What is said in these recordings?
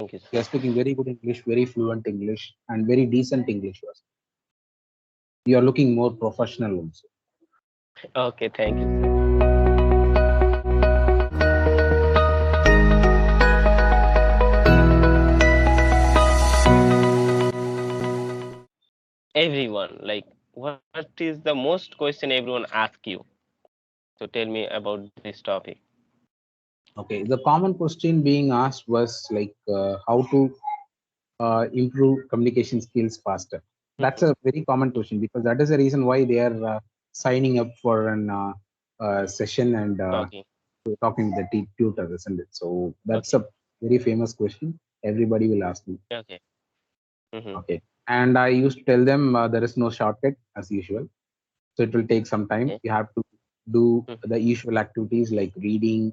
Thank you, You are sir. speaking very good English, very fluent English, and very decent English. You are looking more professional also. Okay, thank you, sir. Everyone, like, what is the most question everyone asks you? So tell me about this topic. Okay, the common question being asked was like how to improve communication skills faster. That's a very common question because that is the reason why they are signing up for an session and Okay, talking with the tutor, isn't it? So that's okay, a very famous question. Everybody will ask me. okay. Mm-hmm. Okay, and I used to tell them there is no shortcut as usual. So it will take some time. Okay. You have to do Mm-hmm. the usual activities like reading,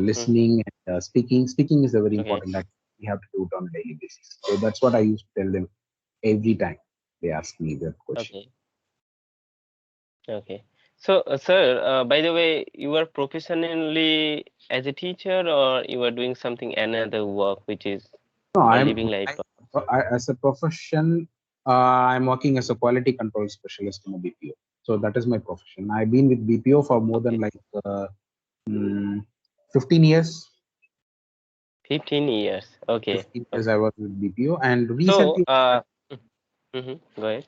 Mm-hmm. listening, and speaking. Speaking is a very Okay, important activity. You have to do it on a daily basis. So that's what I used to tell them every time they ask me that question. okay, okay. So, sir, by the way, you are professionally as a teacher, or you are doing something another work, which is No, for living life? as a profession, I'm working as a quality control specialist in a BPO. So that is my profession. I've been with BPO for more than Okay, like mm, 15 years. 15 years. Okay, 15 years okay. I was with BPO, and So, recently, go ahead.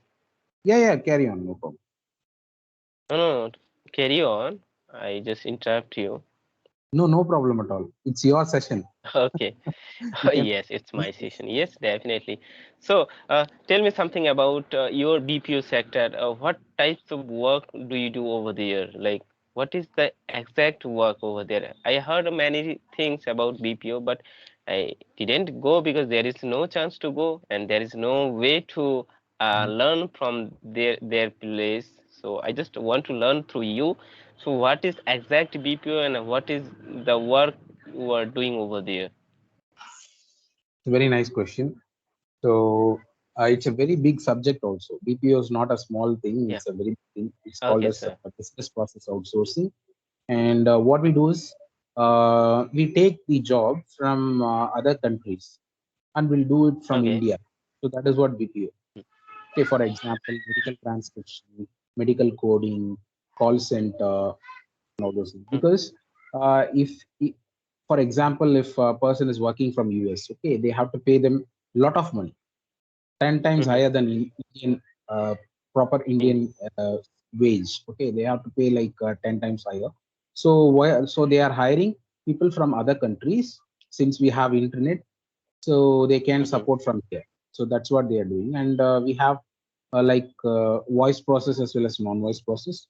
yeah, carry on, no problem. No, no, no, carry on. I just interrupt you. No, no problem at all. It's your session. Okay. You can. Yes, it's my session. Yes, definitely. So, tell me something about your BPO sector. What types of work do you do over there? Like, what is the exact work over there? I heard many things about BPO, but I didn't go because there is no chance to go, and there is no way to learn from their place. So, I just want to learn through you. So, what is exact BPO, and what is the work you are doing over there? Very nice question. So it's a very big subject also. BPO is not a small thing. Yeah. It's a very big thing. It's called Okay, as sir. business process outsourcing. And what we do is we take the job from other countries and we'll do it from Okay. India. So that is what BPO. Okay, for example, medical transcription, medical coding, call center, and all those things. Mm, Because for example, if a person is working from US, okay, they have to pay them a lot of money, 10 times mhm, higher than Indian proper in- Indian wage. Okay, they have to pay like 10 times higher. So why? So they are hiring people from other countries since we have internet, so they can mhm, support from here. So that's what they are doing, and we have voice process as well as non-voice process.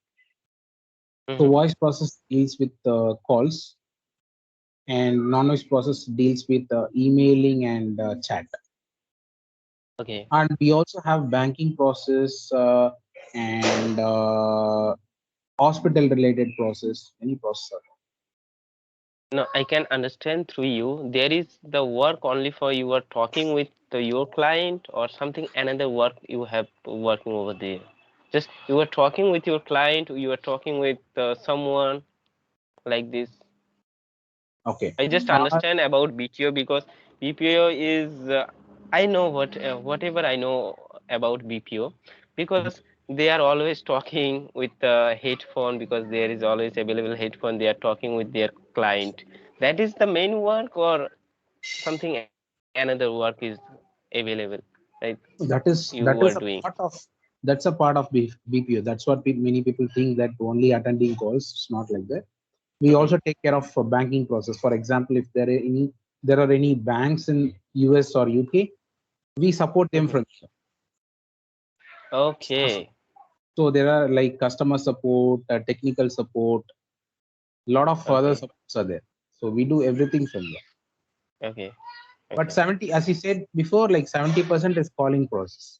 So mhm. voice process deals with calls, and non-voice process deals with emailing and chat. Okay. And we also have banking process and hospital related process, any process. No, I can understand through you. There is the work only for you are talking with your client or something another work you have working over there. Just you are talking with your client, you are talking with someone like this. Okay. I just Uh, understand about BPO because BPO is I know whatever I know about BPO because they are always talking with the headphone because there is always available headphone. They are talking with their client. That is the main work or something another work is available like that you is were that doing. is a part of that's a part of BPO. That's what many people think that only attending calls. It's not like that. We Mhm, also take care of banking process. For example, if there are any banks in US or UK, we support them mhm. from here. Okay, So there are like customer support, technical support, a lot of further okay, supports are there. So we do everything from there. okay, But okay. 70, as you said before, like 70% is calling process.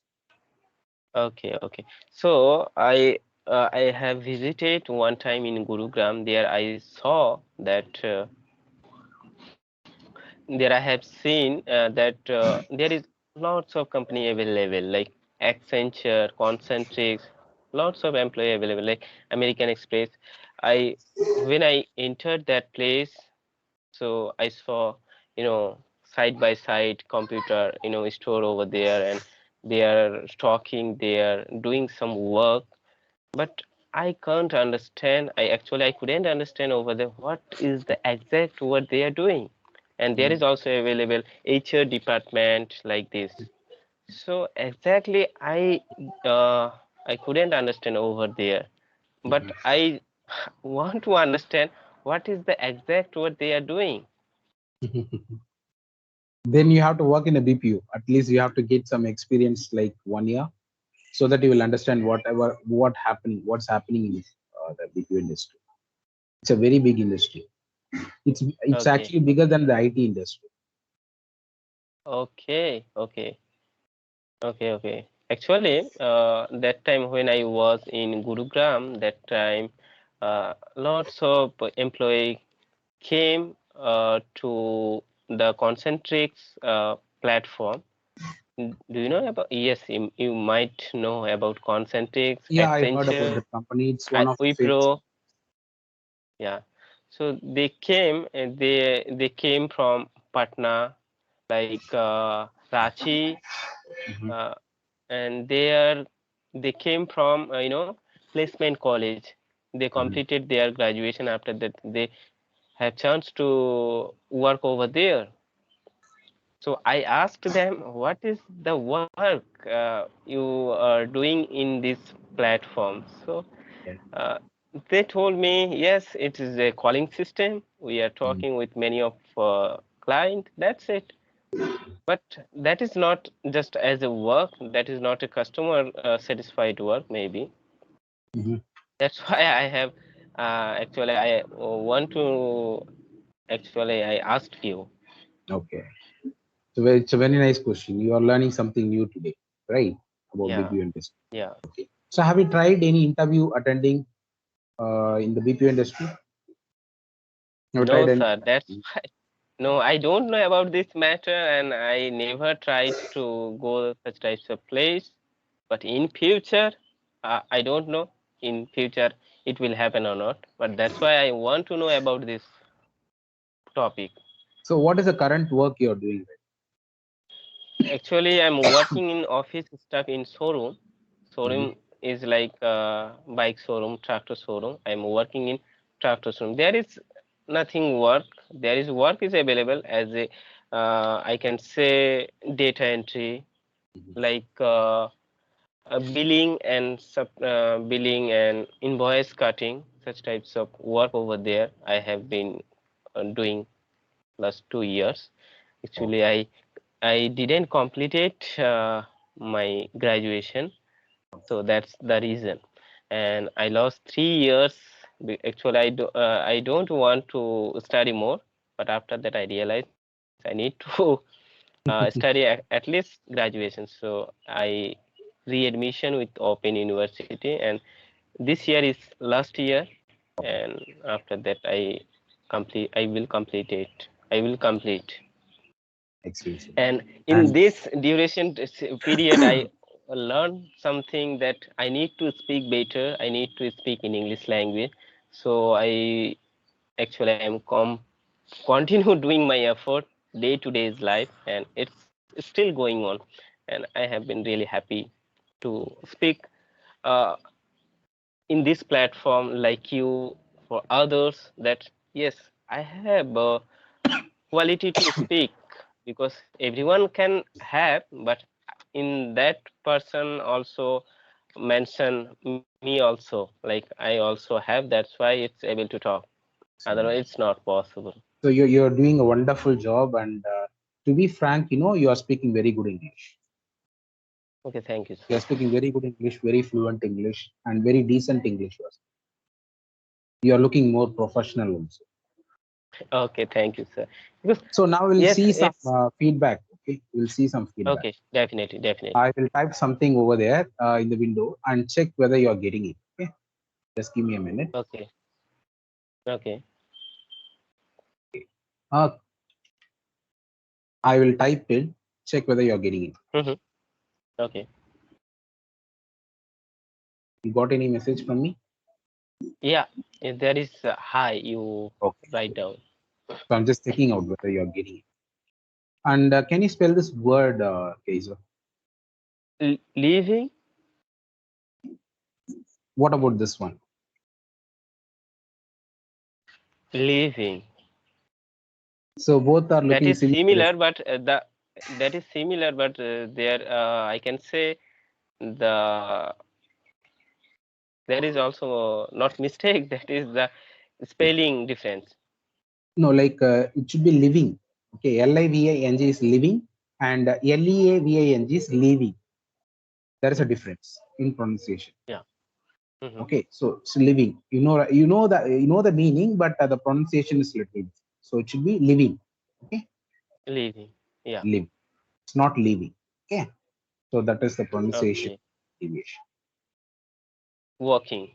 Okay, okay. So I have visited one time in Gurugram. There I saw that there I have seen that there is lots of company available like Accenture, Concentrix, lots of employee available like American Express. I when I entered that place, so I saw, you know, side by side computer, store over there, and they are talking, they are doing some work, but I can't understand. I couldn't understand over there what is the exact what they are doing. And there is also available HR department like this. So exactly I couldn't understand over there, but I want to understand what is the exact what they are doing. Then you have to work in a BPO. At least you have to get some experience, like 1 year, so that you will understand what's happening in the BPO industry. It's a very big industry. It's Okay, actually bigger than the IT industry. okay, okay, okay. Actually, that time when I was in Gurugram, that time lots of employee came to the Concentrix platform. Do you know about? Yes, you might know about Concentrix, Yeah, I heard about Accenture, the company. It's one of the famous. Wipro. Yeah. So they came and they came from Patna, like Ranchi, Mhm, uh, and they came from placement college. They mhm. completed their graduation. After that, they have chance to work over there. So I asked them, what is the work you are doing in this platform? So Yeah. uh, they told me, yes, it is a calling system. We are Mhm, talking with many of client. That's it. But that is not just as a work. That is not a customer satisfied work. Maybe mhm. that's why I have actually I want to actually I asked you. Okay. So it's a very nice question. You are learning something new today, right? About Yeah, BPO industry. yeah. So have you tried any interview attending in the BPO industry? Have you No, tried any? sir. That's why. No, I don't know about this matter, and I never tried to go such types of place. But in future, I don't know. In future, it will happen or not. But that's why I want to know about this topic. So what is the current work you are doing? Actually, I'm working in office stuff in showroom. Mhm. Showroom is like bike showroom, tractor showroom. I'm working in tractor showroom. There is nothing work. There is work is available as a I can say data entry, like billing and invoice cutting. Such types of work over there. I have been doing last 2 years. Oh, Actually, I didn't complete it my graduation, so that's the reason. And I lost 3 years. Actually, I don't want to study more, but after that I realized I need to study at least graduation. So I readmission with Open University, and this year is last year, and after that I will complete it. I will complete. excellent. And in And this duration period, I learned something that I need to speak better. I need to speak in English language. So I actually am continue doing my effort day to day's life, and it's still going on. And I have been really happy to speak uh, in this platform like you for others. That yes, I have quality to speak, because everyone can have, but in that person also mention me also, like I also have, that's why it's able to talk, otherwise it's not possible. so you're doing a wonderful job. And to be frank, you are speaking very good English. Okay, thank you, You are sir. speaking very good English, very fluent English, and very decent English. You are looking more professional also. Okay, thank you, sir. Because So now we'll yes, see some it's feedback. Okay, we'll see some feedback. okay, definitely, definitely. I will type something over there in the window and check whether you are getting it. Okay, just give me a minute. Okay, okay. Uh, I will type it. Check whether you are getting it. Hmm. Okay. You got any message from me? Yeah, if there is hi, you Okay. write down. So I'm just checking out whether you are getting it. And can you spell this word, Kaiser? Leaving, What about this one? leaving. So both are That looking is similar. similar, but that is similar, but there I can say the there is also not mistake. That is the spelling difference. No, like it should be living. Okay, Living is living, and Leaving is leaving. There is a difference in pronunciation. Yeah. Hmm. Okay, so it's living. You know the meaning, but the pronunciation is little different. So it should be living. Okay, Leaving. Yeah. live. It's not leaving. Okay, so that is the pronunciation Okay. deviation. Walking.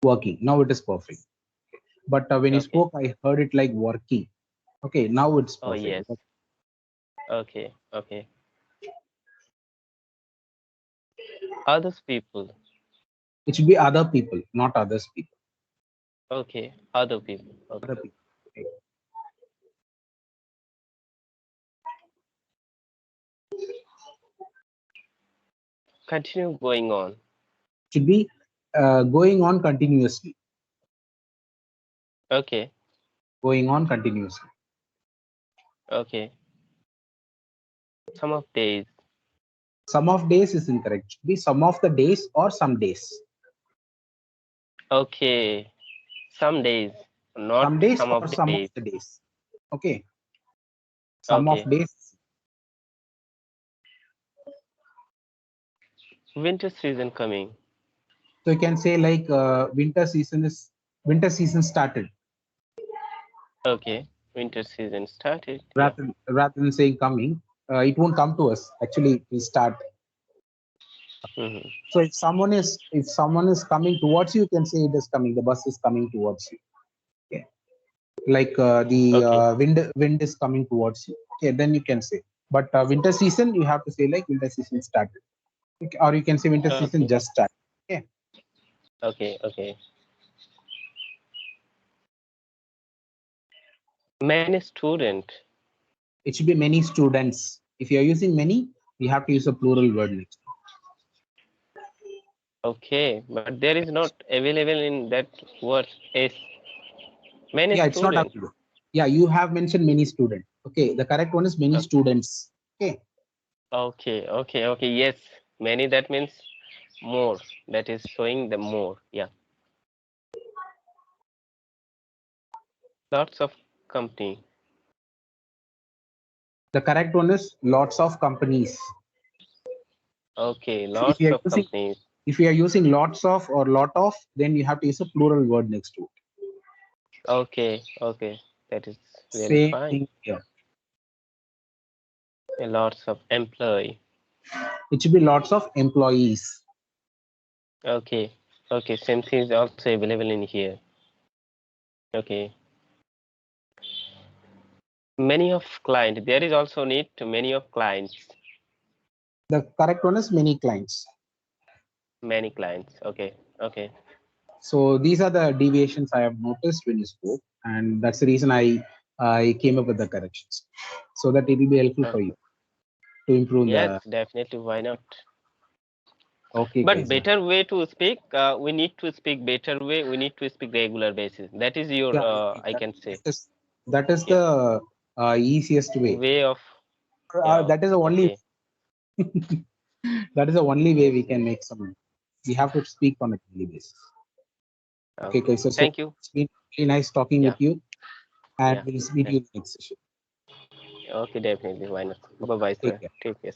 Working. Now it is perfect. But when you Okay. spoke, I heard it like working. Okay, now it's Oh perfect. yes. Okay. Okay. Others people. It should be other people, not others people. Okay. Other people. Other Okay. people. Okay. Continue going on. Should be going on continuously. Okay. Going on continuously. Okay. Some of days. Some of days is incorrect. Should be some of the days or some days. Okay. Some days. Not Some days some or of some of days. the days. Okay. Some of Okay. days. Winter season coming. So you can say like winter season started Okay. Winter season started. Yeah. rather than saying coming. It won't come to us. Actually, it will start. Hmm. So if someone is coming towards you, you can say it is coming. The bus is coming towards you. Okay. Like the Okay. wind is coming towards you. Okay, then you can say. But winter season, you have to say like winter season started. Okay, or you can say winter season Okay. just started. Okay. Okay. Okay. Many student. It should be many students. If you are using many, you have to use a plural word next. Okay, but there is not available in that word is many Yeah, it's not student. available. Yeah, you have mentioned many students. Okay, the correct one is many Uh, students. Okay, Okay, okay, okay. Yes, many that means more. That is showing the more. Yeah, lots of company. the correct one is lots of companies. Okay, If you lots are of using companies. if you are using lots of or lot of, then you have to use a plural word next to it. Okay, okay. That is really Same fine. thing here. Lots of employee. It should be lots of employees. Okay, okay. Same thing is also available in here. Okay. Many of client. There is also need to many of clients. The correct one is many clients. Many clients. Okay, okay. So these are the deviations I have noticed when you spoke, and that's the reason I came up with the corrections, so that it will be helpful for you to improve Yes, the. definitely. Why not? Okay, But guys. better way to speak, we need to speak better way. We need to speak regular basis. That is your, Yeah, I can say, that is yeah, the easiest way. way of, yeah. That is the only Okay, that is the only way we can make some. We have to speak on a daily basis. Okay, okay. guys. So Thank you. it's been really nice talking Yeah, with you, and yeah. we'll meet you in the next session. Okay, definitely. Why not? Bye bye, Take sir. care. Take care.